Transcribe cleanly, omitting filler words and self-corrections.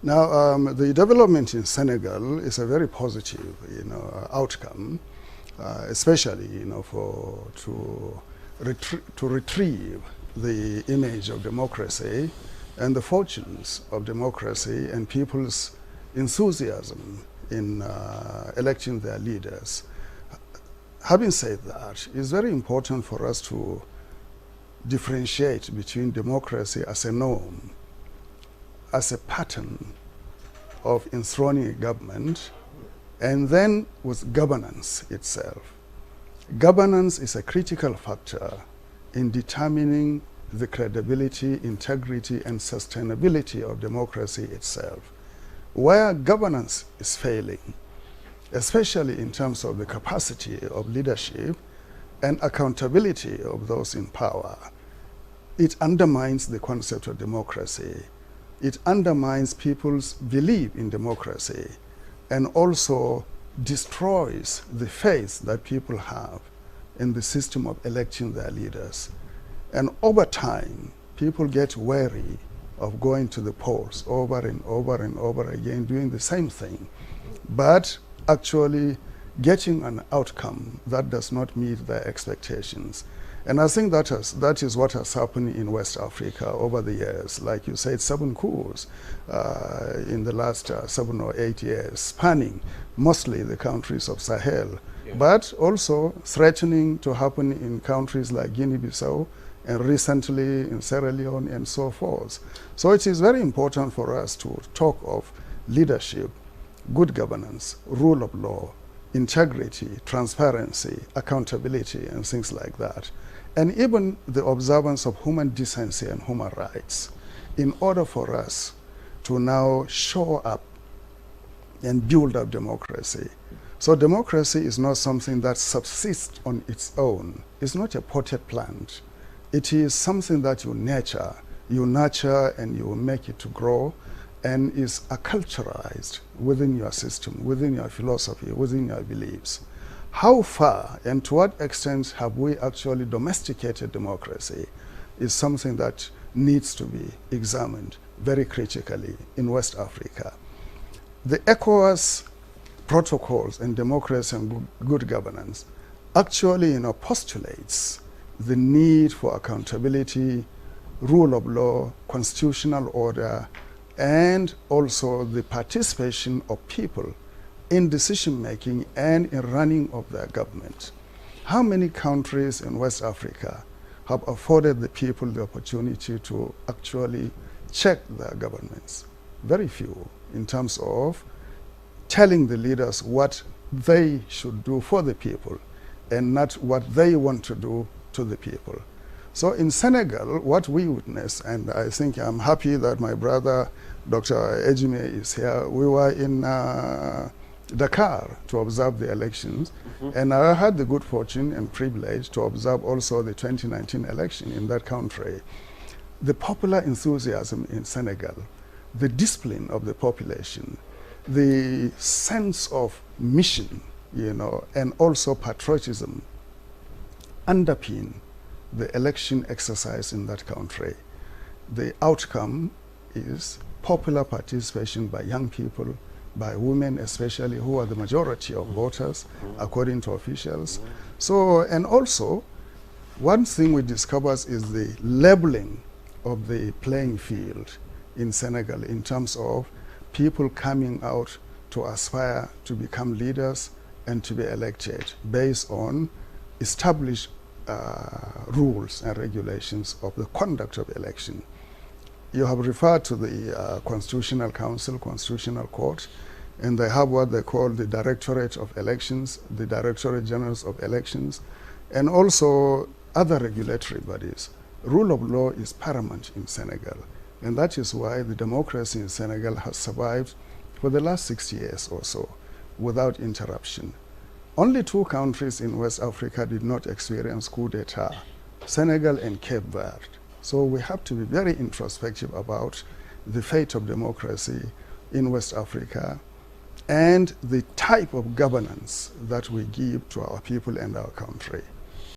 Now, the development in Senegal is a very positive, outcome, especially, to retrieve the image of democracy and the fortunes of democracy and people's enthusiasm in electing their leaders. Having said that, it's very important for us to differentiate between democracy as a norm, as a pattern of enthroning a government, and then with governance itself. Governance is a critical factor in determining the credibility, integrity, and sustainability of democracy itself. Where governance is failing, especially in terms of the capacity of leadership and accountability of those in power, it undermines the concept of democracy. It undermines people's belief in democracy and also destroys the faith that people have in the system of electing their leaders. And over time, people get wary of going to the polls over and over and over again, doing the same thing, but actually getting an outcome that does not meet their expectations. And I think that is what has happened in West Africa over the years. Like you said, 7 coups in the last 7 or 8 years, spanning mostly the countries of Sahel, but also threatening to happen in countries like Guinea-Bissau and recently in Sierra Leone and so forth. So it is very important for us to talk of leadership, good governance, rule of law, integrity, transparency, accountability, and things like that. And even the observance of human decency and human rights in order for us to now show up and build up democracy. So democracy is not something that subsists on its own. It's not a potted plant. It is something that you nurture and you make it to grow, and is acculturated within your system, within your philosophy, within your beliefs. How far and to what extent have we actually domesticated democracy is something that needs to be examined very critically in West Africa. The ECOWAS protocols in democracy and good governance actually postulates the need for accountability, rule of law, constitutional order, and also the participation of people in decision-making and in running of their government. How many countries in West Africa have afforded the people the opportunity to actually check their governments? Very few, in terms of telling the leaders what they should do for the people and not what they want to do to the people. So in Senegal, what we witnessed, and I think I'm happy that my brother, Dr. Ejime, is here. We were in Dakar to observe the elections, and I had the good fortune and privilege to observe also the 2019 election in that country. The popular enthusiasm in Senegal, the discipline of the population, the sense of mission, and also patriotism underpin the election exercise in that country. The outcome is popular participation by young people, by women especially, who are the majority of voters, according to officials. So, and also, one thing we discovered is the leveling of the playing field in Senegal in terms of people coming out to aspire to become leaders and to be elected based on established rules and regulations of the conduct of election. You have referred to the Constitutional Council, Constitutional Court, and they have what they call the Directorate of Elections, the Directorate Generals of Elections, and also other regulatory bodies. Rule of law is paramount in Senegal, and that is why the democracy in Senegal has survived for the last 60 years or so without interruption. Only 2 countries in West Africa did not experience coup d'etat, Senegal and Cape Verde. So we have to be very introspective about the fate of democracy in West Africa and the type of governance that we give to our people and our country.